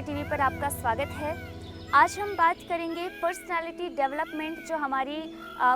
TV पर आपका स्वागत है। आज हम बात करेंगे पर्सनालिटी डेवलपमेंट, जो हमारी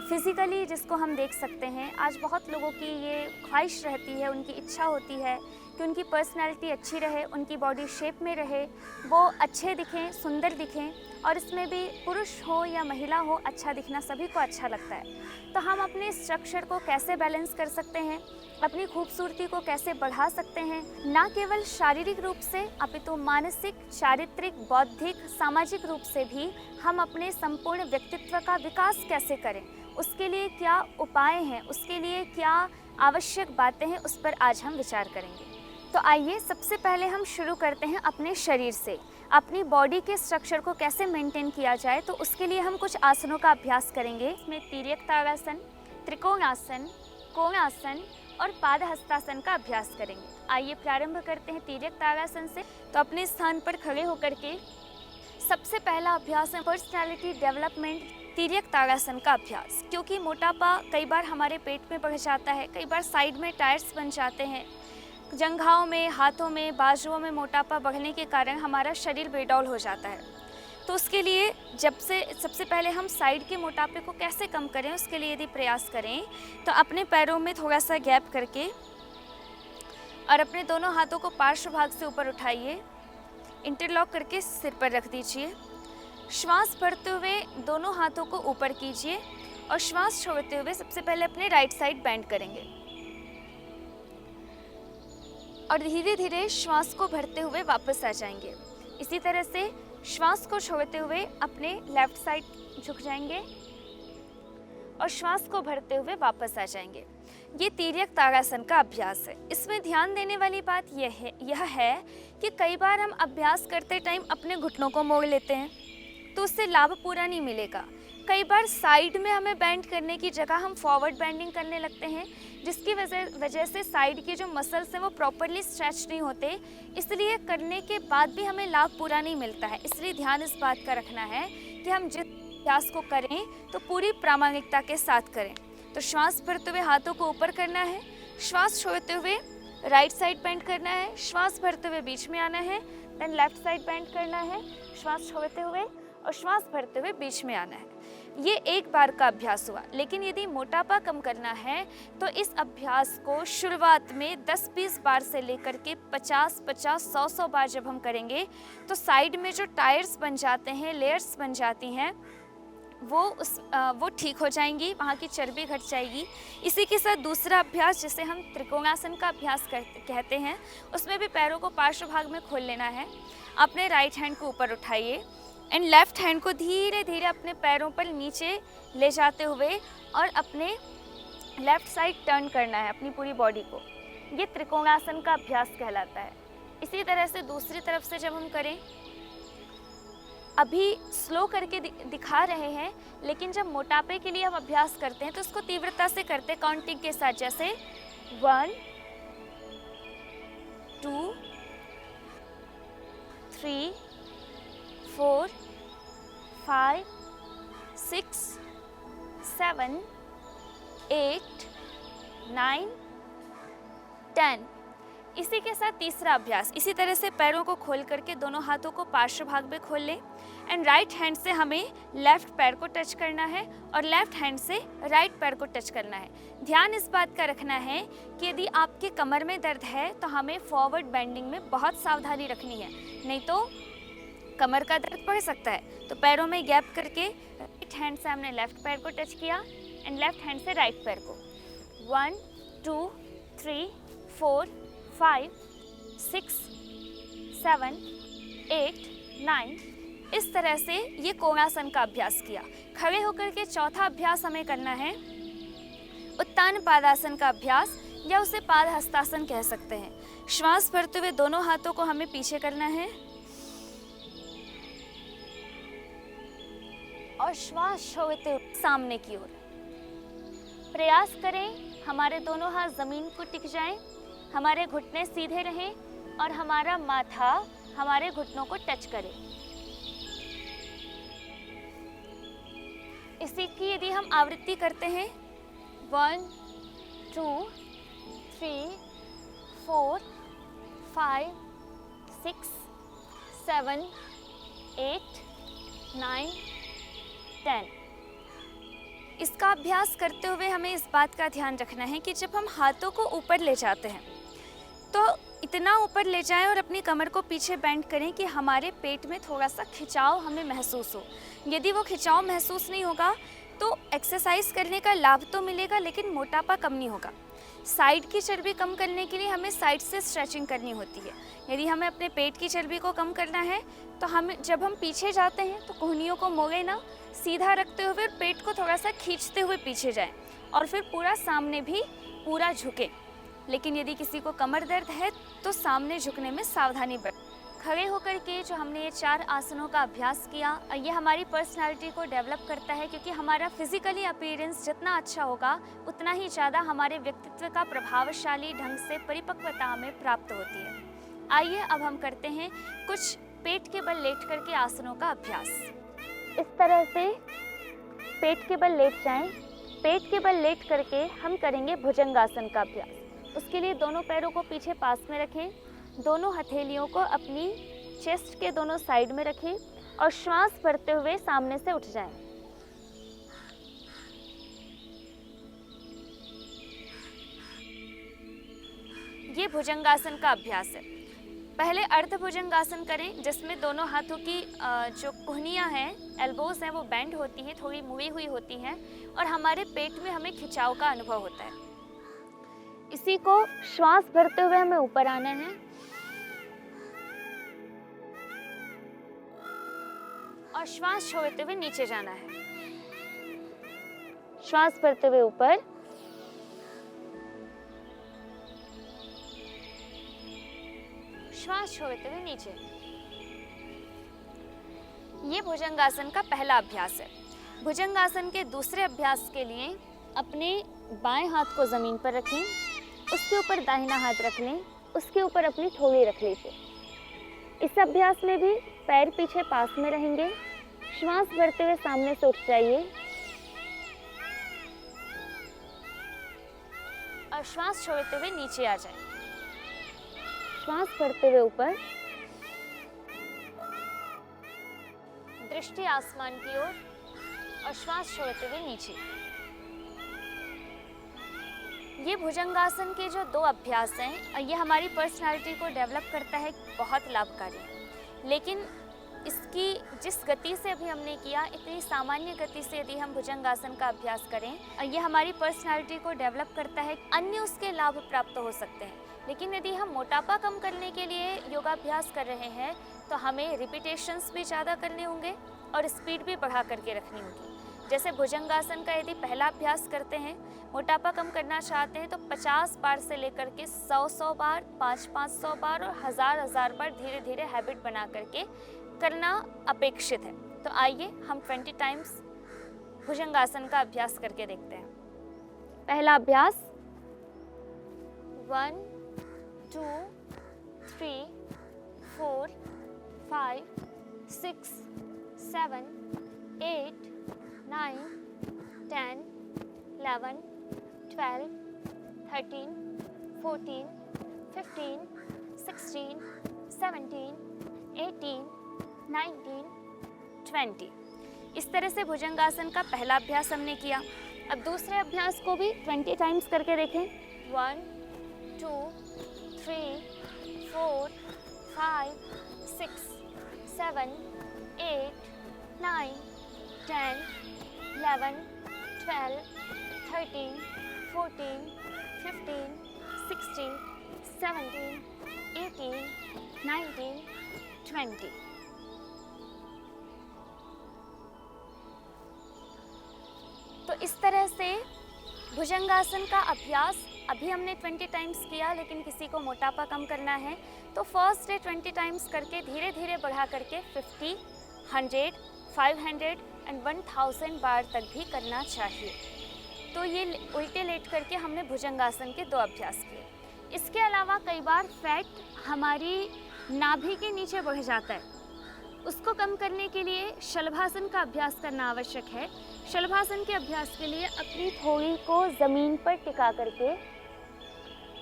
फिज़िकली जिसको हम देख सकते हैं। आज बहुत लोगों की ये ख्वाहिश रहती है, उनकी इच्छा होती है कि उनकी पर्सनालिटी अच्छी रहे, उनकी बॉडी शेप में रहे, वो अच्छे दिखें, सुंदर दिखें। और इसमें भी पुरुष हो या महिला हो, अच्छा दिखना सभी को अच्छा लगता है। तो हम अपने स्ट्रक्चर को कैसे बैलेंस कर सकते हैं, अपनी खूबसूरती को कैसे बढ़ा सकते हैं, ना केवल शारीरिक रूप से अपितु मानसिक, चारित्रिक, बौद्धिक, सामाजिक रूप से भी हम अपने संपूर्ण व्यक्तित्व का विकास कैसे करें, उसके लिए क्या उपाय हैं, उसके लिए क्या आवश्यक बातें हैं, उस पर आज हम विचार करेंगे। तो आइए सबसे पहले हम शुरू करते हैं अपने शरीर से। अपनी बॉडी के स्ट्रक्चर को कैसे मेंटेन किया जाए, तो उसके लिए हम कुछ आसनों का अभ्यास करेंगे। इसमें तिर्यक ताड़ासन, त्रिकोणासन, कोणासन और पादहस्तासन का अभ्यास करेंगे। आइए प्रारंभ करते हैं तिर्यक ताड़ासन से। तो अपने स्थान पर खड़े होकर के सबसे पहला अभ्यास है पर्सनालिटी डेवलपमेंट, तिर्यक ताड़ासन का अभ्यास। क्योंकि मोटापा कई बार हमारे पेट में बढ़ जाता है, कई बार साइड में टायर्स बन जाते हैं, जंघाओं में, हाथों में, बाजुओं में मोटापा बढ़ने के कारण हमारा शरीर बेडौल हो जाता है। तो उसके लिए सबसे पहले हम साइड के मोटापे को कैसे कम करें, उसके लिए यदि प्रयास करें तो अपने पैरों में थोड़ा सा गैप करके और अपने दोनों हाथों को पार्श्व भाग से ऊपर उठाइए, इंटरलॉक करके सिर पर रख दीजिए। श्वास भरते हुए दोनों हाथों को ऊपर कीजिए और श्वास छोड़ते हुए सबसे पहले अपने राइट साइड बेंड करेंगे और धीरे धीरे श्वास को भरते हुए वापस आ जाएंगे। इसी तरह से श्वास को छोड़ते हुए अपने लेफ्ट साइड झुक जाएंगे और श्वास को भरते हुए वापस आ जाएंगे। ये तिर्यक ताड़ासन का अभ्यास है। इसमें ध्यान देने वाली बात यह है कि कई बार हम अभ्यास करते टाइम अपने घुटनों को मोड़ लेते हैं, तो उससे लाभ पूरा नहीं मिलेगा। कई बार साइड में हमें बेंड करने की जगह हम फॉरवर्ड बेंडिंग करने लगते हैं, जिसकी वजह से साइड के जो मसल्स हैं वो प्रॉपरली स्ट्रेच नहीं होते, इसलिए करने के बाद भी हमें लाभ पूरा नहीं मिलता है। इसलिए ध्यान इस बात का रखना है कि हम जिस अभ्यास को करें तो पूरी प्रामाणिकता के साथ करें। तो श्वास भरते हुए हाथों को ऊपर करना है, श्वास छोड़ते हुए राइट साइड बेंड करना है, श्वास भरते हुए बीच में आना है, देन लेफ्ट साइड बेंड करना है, श्वास छोड़ते हुए और श्वास भरते हुए बीच में आना है। ये एक बार का अभ्यास हुआ। लेकिन यदि मोटापा कम करना है तो इस अभ्यास को शुरुआत में 10-20 बार से लेकर के 50-50, 100-100 बार जब हम करेंगे तो साइड में जो टायर्स बन जाते हैं, लेयर्स बन जाती हैं, वो ठीक हो जाएंगी, वहाँ की चर्बी घट जाएगी। इसी के साथ दूसरा अभ्यास जिसे हम त्रिकोणासन का अभ्यास कहते हैं, उसमें भी पैरों को पार्श्व भाग में खोल लेना है। अपने राइट हैंड को ऊपर उठाइए एंड लेफ्ट हैंड को धीरे धीरे अपने पैरों पर नीचे ले जाते हुए और अपने लेफ्ट साइड टर्न करना है अपनी पूरी बॉडी को। ये त्रिकोणासन का अभ्यास कहलाता है। इसी तरह से दूसरी तरफ से जब हम करें, अभी स्लो करके दिखा रहे हैं, लेकिन जब मोटापे के लिए हम अभ्यास करते हैं तो उसको तीव्रता से करते हैं, काउंटिंग के साथ। जैसे 1 2 3 4 5 6 7 8 9 10। इसी के साथ तीसरा अभ्यास, इसी तरह से पैरों को खोल करके दोनों हाथों को पार्श्व भाग में खोल लें एंड राइट हैंड से हमें लेफ्ट पैर को टच करना है और लेफ्ट हैंड से राइट पैर को टच करना है। ध्यान इस बात का रखना है कि यदि आपके कमर में दर्द है तो हमें फॉरवर्ड बेंडिंग में बहुत सावधानी रखनी है, नहीं तो कमर का दर्द बढ़ सकता है। तो पैरों में गैप करके राइट हैंड से हमने लेफ्ट पैर को टच किया एंड लेफ्ट हैंड से राइट पैर को। 1 2 3 4 5 6 7 8 9। इस तरह से ये कोणासन का अभ्यास किया। खड़े होकर के चौथा अभ्यास हमें करना है उत्तान पादासन का अभ्यास, या उसे पादहस्तासन कह सकते हैं। श्वास भरते हुए दोनों हाथों को हमें पीछे करना है और श्वास छोड़ते हुए सामने की ओर। प्रयास करें हमारे दोनों हाथ जमीन को टिक जाएं, हमारे घुटने सीधे रहें और हमारा माथा हमारे घुटनों को टच करे। इसी की यदि हम आवृत्ति करते हैं 1 2 3 4 5 6 7, 8, 9, 10। इसका अभ्यास करते हुए हमें इस बात का ध्यान रखना है कि जब हम हाथों को ऊपर ले जाते हैं तो इतना ऊपर ले जाएं और अपनी कमर को पीछे बेंड करें कि हमारे पेट में थोड़ा सा खिंचाव हमें महसूस हो। यदि वो खिंचाव महसूस नहीं होगा तो एक्सरसाइज करने का लाभ तो मिलेगा लेकिन मोटापा कम नहीं होगा। साइड की चर्बी कम करने के लिए हमें साइड से स्ट्रेचिंग करनी होती है। यदि हमें अपने पेट की चर्बी को कम करना है तो जब हम पीछे जाते हैं तो कोहनियों को मोड़े ना, सीधा रखते हुए पेट को थोड़ा सा खींचते हुए पीछे जाएं और फिर पूरा सामने भी पूरा झुके। लेकिन यदि किसी को कमर दर्द है तो सामने झुकने में सावधानी बरतें। खड़े होकर के जो हमने ये 4 आसनों का अभ्यास किया, ये हमारी पर्सनालिटी को डेवलप करता है, क्योंकि हमारा फिजिकली अपीयरेंस जितना अच्छा होगा उतना ही ज़्यादा हमारे व्यक्तित्व का प्रभावशाली ढंग से परिपक्वता हमें प्राप्त होती है। आइए अब हम करते हैं कुछ पेट के बल लेट करके आसनों का अभ्यास। इस तरह से पेट के बल लेट जाएं। पेट के बल लेट करके हम करेंगे भुजंगासन का अभ्यास। उसके लिए दोनों पैरों को पीछे पास में रखें, दोनों हथेलियों को अपनी चेस्ट के दोनों साइड में रखें और श्वास भरते हुए सामने से उठ जाएं। ये भुजंगासन का अभ्यास है। पहले अर्ध भुजंगासन करें, जिसमें दोनों हाथों की जो कोहनियाँ हैं, एल्बोज हैं, वो बेंड होती हैं, थोड़ी मुड़ी हुई होती हैं और हमारे पेट में हमें खिंचाव का अनुभव होता है। इसी को श्वास भरते हुए हमें ऊपर आना है और श्वास छोड़ते हुए नीचे जाना है। श्वास भरते हुए ऊपर, श्वास छोड़ते हुए नीचे। ये भुजंगासन का पहला अभ्यास है। भुजंगासन के दूसरे अभ्यास के लिए अपने बाएं हाथ को जमीन पर रखें, उसके ऊपर दाहिना हाथ रख लें, उसके ऊपर अपनी थोड़ी रख लीजिए। इस अभ्यास में भी पैर पीछे पास में रहेंगे। श्वास भरते हुए सामने से उठ जाइए और श्वास छोड़ते हुए नीचे आ जाएं। श्वास भरते हुए ऊपर, दृष्टि आसमान की ओर और श्वास छोड़ते हुए नीचे। ये भुजंगासन के जो 2 अभ्यास हैं, ये हमारी पर्सनालिटी को डेवलप करता है, बहुत लाभकारी है। लेकिन इसकी जिस गति से अभी हमने किया, इतनी सामान्य गति से यदि हम भुजंगासन का अभ्यास करें, ये हमारी पर्सनालिटी को डेवलप करता है। अन्य उसके लाभ प्राप्त हो सकते हैं, लेकिन यदि हम मोटापा कम करने के लिए योगाभ्यास कर रहे हैं तो हमें रिपीटेशंस भी ज़्यादा करने होंगे और स्पीड भी बढ़ा करके रखनी होगी। जैसे भुजंगासन का यदि पहला अभ्यास करते हैं, मोटापा कम करना चाहते हैं तो 50 बार से लेकर के 100 बार, 500 बार और 1000 बार धीरे धीरे हैबिट बना करके करना अपेक्षित है। तो आइए हम 20 टाइम्स भुजंगासन का अभ्यास करके देखते हैं। पहला अभ्यास 1, 2, 3, 4, 5, 6, 7, 8, 9, 10, 11, 12, 13, 14, 15, 16, 17, 18, 19, 20। इस तरह से भुजंगासन का पहला अभ्यास हमने किया। अब दूसरे अभ्यास को भी 20 टाइम्स करके देखें। 1, 2, 3, 4, 5, 6, 7, 8, 9, 10, 11, 12, 13, 14, 15, 16, 17, 18, 19, 20। तो इस तरह से भुजंगासन का अभ्यास अभी हमने 20 टाइम्स किया, लेकिन किसी को मोटापा कम करना है तो फर्स्ट डे 20 टाइम्स करके धीरे धीरे बढ़ा करके 50, 100, 500 एंड 1000 बार तक भी करना चाहिए। तो ये उल्टे लेट करके हमने भुजंगासन के 2 अभ्यास किए। इसके अलावा कई बार फैट हमारी नाभि के नीचे बढ़ जाता है, उसको कम करने के लिए शलभासन का अभ्यास करना आवश्यक है। शलभासन के अभ्यास के लिए अपनी थोड़ी को ज़मीन पर टिका करके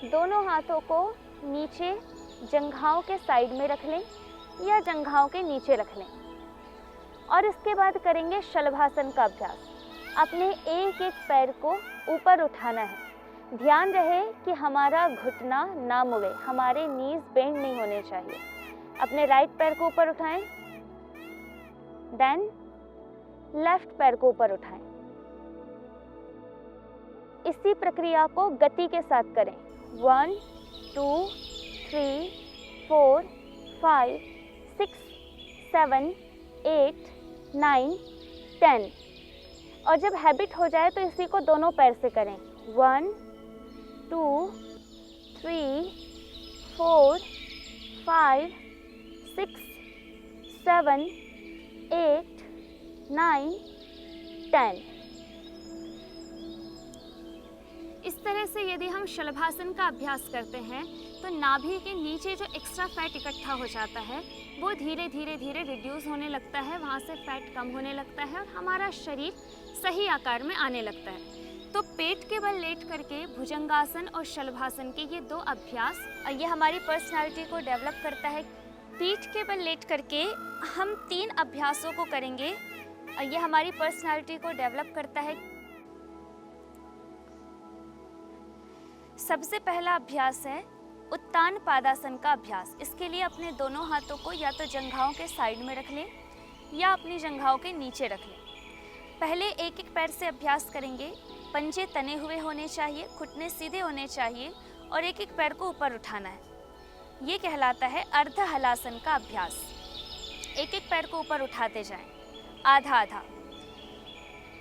दोनों हाथों को नीचे जंघाओं के साइड में रख लें या जंघाओं के नीचे रख लें। और इसके बाद करेंगे शलभासन का अभ्यास। अपने एक एक पैर को ऊपर उठाना है। ध्यान रहे कि हमारा घुटना ना मुड़े, हमारे नीज बेंड नहीं होने चाहिए। अपने राइट पैर को ऊपर उठाएं, देन लेफ्ट पैर को ऊपर उठाएं। इसी प्रक्रिया को गति के साथ करें। 1 2 3 4 5 6 7 8 9 10। और जब हैबिट हो जाए तो इसी को दोनों पैर से करें। 1 2 3 4 5 6 7 8 9 10। इस तरह से यदि हम शलभासन का अभ्यास करते हैं तो नाभि के नीचे जो एक्स्ट्रा फैट इकट्ठा हो जाता है वो धीरे धीरे धीरे रिड्यूस होने लगता है, वहाँ से फैट कम होने लगता है और हमारा शरीर सही आकार में आने लगता है। तो पेट के बल लेट करके भुजंगासन और शलभासन के ये दो अभ्यास, ये हमारी पर्सनालिटी को डेवलप करता है। पीठ के बल लेट करके हम 3 अभ्यासों को करेंगे, ये हमारी पर्सनालिटी को डेवलप करता है। सबसे पहला अभ्यास है उत्तान पादासन का अभ्यास। इसके लिए अपने दोनों हाथों को या तो जंघाओं के साइड में रख लें या अपनी जंघाओं के नीचे रख लें। पहले एक एक पैर से अभ्यास करेंगे। पंजे तने हुए होने चाहिए, घुटने सीधे होने चाहिए और एक एक पैर को ऊपर उठाना है। ये कहलाता है अर्ध हलासन का अभ्यास। एक एक पैर को ऊपर उठाते जाएं, आधा आधा।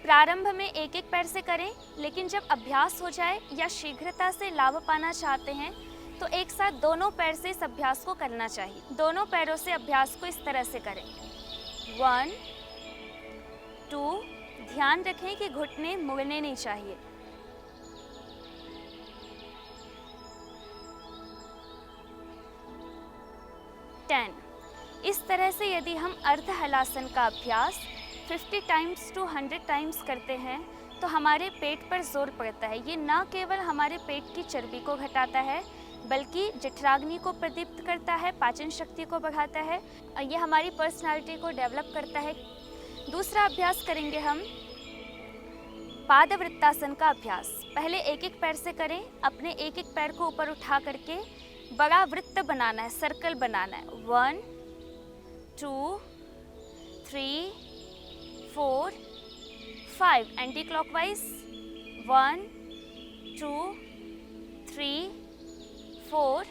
प्रारंभ में एक एक पैर से करें, लेकिन जब अभ्यास हो जाए या शीघ्रता से लाभ पाना चाहते हैं तो एक साथ दोनों पैर से इस अभ्यास को करना चाहिए। दोनों पैरों से अभ्यास को इस तरह से करें। 1 2, ध्यान रखें कि घुटने मुड़ने नहीं चाहिए। 10। इस तरह से यदि हम अर्ध हलासन का अभ्यास 50 टाइम्स टू 100 टाइम्स करते हैं तो हमारे पेट पर जोर पड़ता है। ये न केवल हमारे पेट की चर्बी को घटाता है बल्कि जठराग्नि को प्रदीप्त करता है, पाचन शक्ति को बढ़ाता है, ये हमारी पर्सनालिटी को डेवलप करता है। दूसरा अभ्यास करेंगे हम पादवृत्तासन का अभ्यास। पहले एक एक पैर से करें। अपने एक एक पैर को ऊपर उठा करके बड़ा वृत्त बनाना है, सर्कल बनाना है। 1 2 3 4 5, एंटी क्लॉकवाइज। 1 2 3 4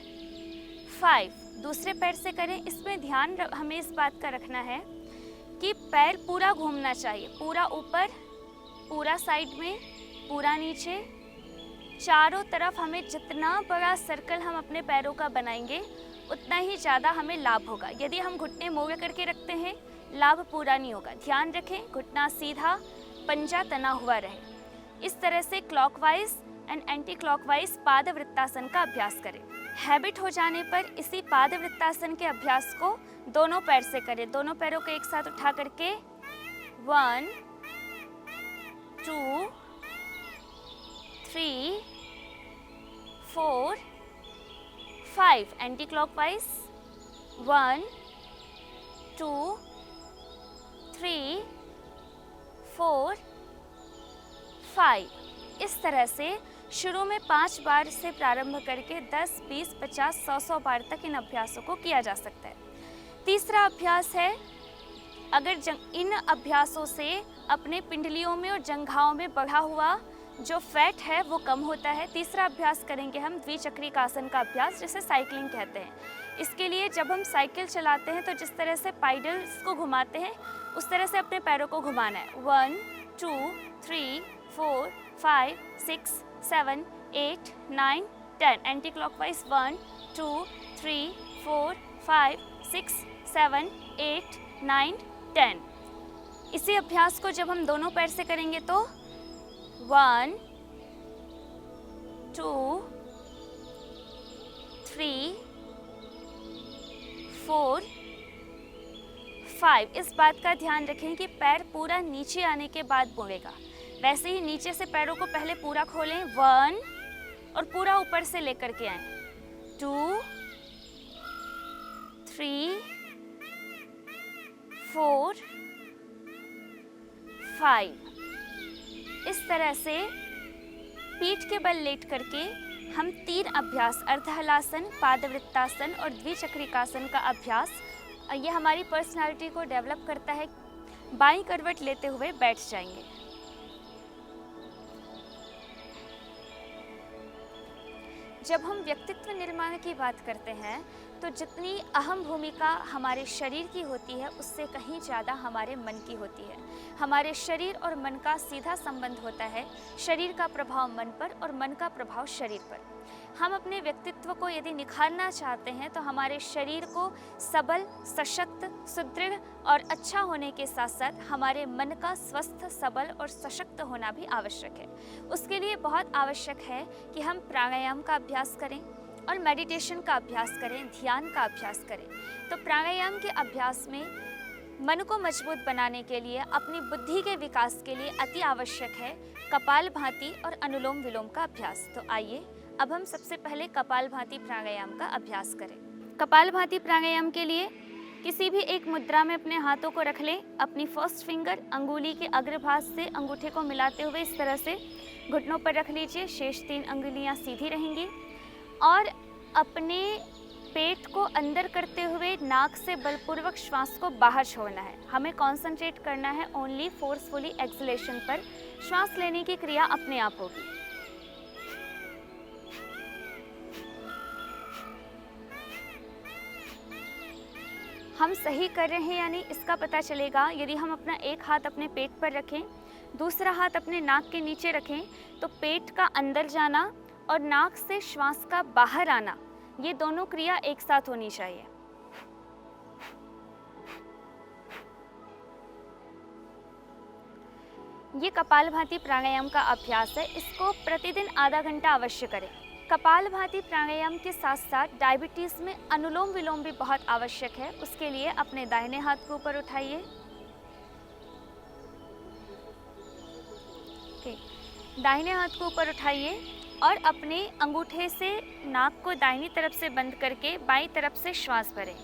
5। दूसरे पैर से करें। इसमें ध्यान हमें इस बात का रखना है कि पैर पूरा घूमना चाहिए, पूरा ऊपर, पूरा साइड में, पूरा नीचे, चारों तरफ। हमें जितना बड़ा सर्कल हम अपने पैरों का बनाएंगे उतना ही ज़्यादा हमें लाभ होगा। यदि हम घुटने मोड़ करके रखते हैं लाभ पूरा नहीं होगा। ध्यान रखें घुटना सीधा, पंजा तना हुआ रहे। इस तरह से क्लॉकवाइज एंड एंटी क्लॉकवाइज पादवृत्तासन का अभ्यास करें। हैबिट हो जाने पर इसी पादवृत्तासन के अभ्यास को दोनों पैर से करें। दोनों पैरों को एक साथ उठा करके 1 2 3 4 5, एंटी क्लॉकवाइज। 1 2 3 4 5। इस तरह से शुरू में 5 बार से प्रारंभ करके 10 20 50 100 बार तक इन अभ्यासों को किया जा सकता है। तीसरा अभ्यास है, अगर इन अभ्यासों से अपने पिंडलियों में और जंघाओं में बढ़ा हुआ जो फैट है वो कम होता है। तीसरा अभ्यास करेंगे हम द्विचक्रिकासन का अभ्यास, जिसे साइकिलिंग कहते हैं। इसके लिए जब हम साइकिल चलाते हैं तो जिस तरह से पाइडल्स को घुमाते हैं उस तरह से अपने पैरों को घुमाना है। 1 2 3 4 5 6 7 8 9 10, एंटी क्लॉकवाइज। 1 2 3 4 5 6 7 8 9 10। इसी अभ्यास को जब हम दोनों पैर से करेंगे तो 1 2 3 4 5। इस बात का ध्यान रखें कि पैर पूरा नीचे आने के बाद मुड़ेगा। वैसे ही नीचे से पैरों को पहले पूरा खोलें 1 और पूरा ऊपर से लेकर के आएं 2 3 4, 5। इस तरह से पीठ के बल लेट करके हम 3 अभ्यास अर्धहलासन, पादवृत्तासन और द्विचक्रिकासन का अभ्यास, ये हमारी पर्सनालिटी को डेवलप करता है। बाईं करवट लेते हुए बैठ जाएंगे। जब हम व्यक्तित्व निर्माण की बात करते हैं तो जितनी अहम भूमिका हमारे शरीर की होती है उससे कहीं ज़्यादा हमारे मन की होती है। हमारे शरीर और मन का सीधा संबंध होता है। शरीर का प्रभाव मन पर और मन का प्रभाव शरीर पर। हम अपने व्यक्तित्व को यदि निखारना चाहते हैं तो हमारे शरीर को सबल, सशक्त, सुदृढ़ और अच्छा होने के साथ साथ हमारे मन का स्वस्थ, सबल और सशक्त होना भी आवश्यक है। उसके लिए बहुत आवश्यक है कि हम प्राणायाम का अभ्यास करें और मेडिटेशन का अभ्यास करें, ध्यान का अभ्यास करें। तो प्राणायाम के अभ्यास में मन को मजबूत बनाने के लिए, अपनी बुद्धि के विकास के लिए अति आवश्यक है कपालभाति और अनुलोम विलोम का अभ्यास। तो आइए अब हम सबसे पहले कपालभाति प्राणायाम का अभ्यास करें। कपालभाति प्राणायाम के लिए किसी भी एक मुद्रा में अपने हाथों को रख लें। अपनी फर्स्ट फिंगर अंगुली के अग्रभाग से अंगूठे को मिलाते हुए इस तरह से घुटनों पर रख लीजिए। शेष 3 अंगुलियां सीधी रहेंगी और अपने पेट को अंदर करते हुए नाक से बलपूर्वक श्वास को बाहर छोड़ना है। हमें कंसंट्रेट करना है ओनली फोर्सफुली एक्सलेशन पर। श्वास लेने की क्रिया अपने आप होगी। हम सही कर रहे हैं या नहीं इसका पता चलेगा यदि हम अपना एक हाथ अपने पेट पर रखें, दूसरा हाथ अपने नाक के नीचे रखें तो पेट का अंदर जाना और नाक से श्वास का बाहर आना, ये दोनों क्रिया एक साथ होनी चाहिए। ये कपालभाति प्राणायाम का अभ्यास है। इसको प्रतिदिन आधा घंटा अवश्य करें। कपालभाति प्राणायाम के साथ साथ डायबिटीज़ में अनुलोम विलोम भी बहुत आवश्यक है। उसके लिए अपने दाहिने हाथ को ऊपर उठाइए। दाहिने हाथ को ऊपर उठाइए और अपने अंगूठे से नाक को दाहिनी तरफ से बंद करके बाईं तरफ से श्वास भरें।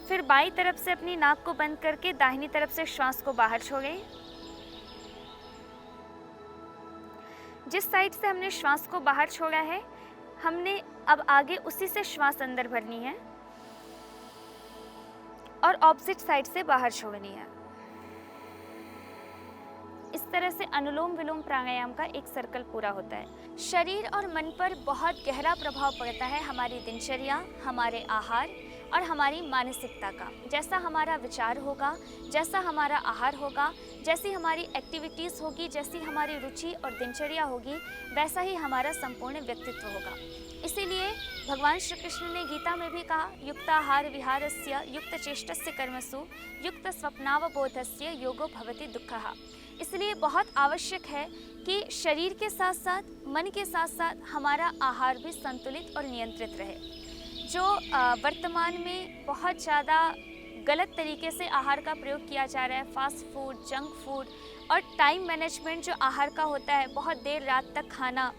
फिर बाईं तरफ से अपनी नाक को बंद करके दाहिनी तरफ से श्वास को बाहर छोड़ें। जिस साइड से हमने श्वास को बाहर छोड़ा है, हमने अब आगे उसी से श्वास अंदर भरनी है और ऑपोजिट साइड से बाहर छोड़नी है। इस तरह से अनुलोम विलोम प्राणायाम का एक सर्कल पूरा होता है। शरीर और मन पर बहुत गहरा प्रभाव पड़ता है हमारी दिनचर्या, हमारे आहार और हमारी मानसिकता का। जैसा हमारा विचार होगा, जैसा हमारा आहार होगा, जैसी हमारी एक्टिविटीज़ होगी, जैसी हमारी रुचि और दिनचर्या होगी, वैसा ही हमारा संपूर्ण व्यक्तित्व होगा। इसीलिए भगवान श्री कृष्ण ने गीता में भी कहा, युक्ताहार विहारस्य युक्त चेष्टस्य कर्मसु युक्त स्वप्नावबोधस्य योगो भवति दुःखः। इसलिए बहुत आवश्यक है कि शरीर के साथ साथ, मन के साथ साथ हमारा आहार भी संतुलित और नियंत्रित रहे। जो वर्तमान में बहुत ज़्यादा गलत तरीके से आहार का प्रयोग किया जा रहा है, फास्ट फूड, जंक फूड और टाइम मैनेजमेंट जो आहार का होता है, बहुत देर रात तक खाना,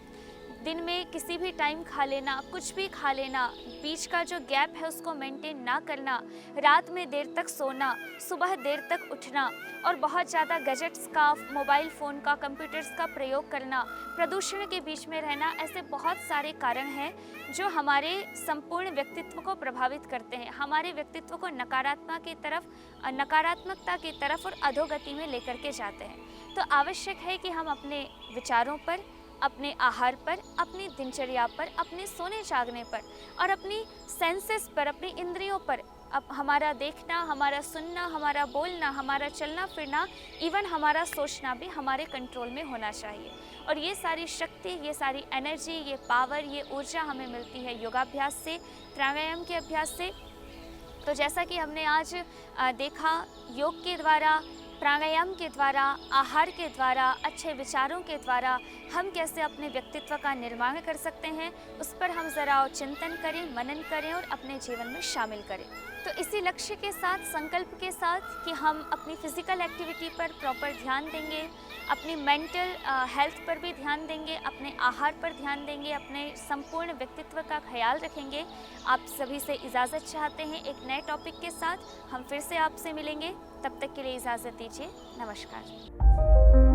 दिन में किसी भी टाइम खा लेना, कुछ भी खा लेना, बीच का जो गैप है उसको मेंटेन ना करना, रात में देर तक सोना, सुबह देर तक उठना और बहुत ज़्यादा गैजेट्स का, मोबाइल फ़ोन का, कंप्यूटर्स का प्रयोग करना, प्रदूषण के बीच में रहना, ऐसे बहुत सारे कारण हैं जो हमारे संपूर्ण व्यक्तित्व को प्रभावित करते हैं, हमारे व्यक्तित्व को नकारात्मकता की तरफ और अधोगति में लेकर के जाते हैं। तो आवश्यक है कि हम अपने विचारों पर, अपने आहार पर, अपनी दिनचर्या पर, अपने सोने जागने पर और अपनी सेंसेस पर, अपनी इंद्रियों पर, अब हमारा देखना, हमारा सुनना, हमारा बोलना, हमारा चलना फिरना, इवन हमारा सोचना भी हमारे कंट्रोल में होना चाहिए। और ये सारी शक्ति, ये सारी एनर्जी, ये पावर, ये ऊर्जा हमें मिलती है योगाभ्यास से, प्राणायाम के अभ्यास से। तो जैसा कि हमने आज देखा, योग के द्वारा, प्राणायाम के द्वारा, आहार के द्वारा, अच्छे विचारों के द्वारा हम कैसे अपने व्यक्तित्व का निर्माण कर सकते हैं, उस पर हम ज़रा चिंतन करें, मनन करें और अपने जीवन में शामिल करें। तो इसी लक्ष्य के साथ, संकल्प के साथ कि हम अपनी फिज़िकल एक्टिविटी पर प्रॉपर ध्यान देंगे, अपनी मेंटल हेल्थ पर भी ध्यान देंगे, अपने आहार पर ध्यान देंगे, अपने संपूर्ण व्यक्तित्व का ख्याल रखेंगे। आप सभी से इजाज़त चाहते हैं एक नए टॉपिक के साथ। हम फिर से आपसे मिलेंगे, तब तक के लिए इजाज़त दीजिए। नमस्कार।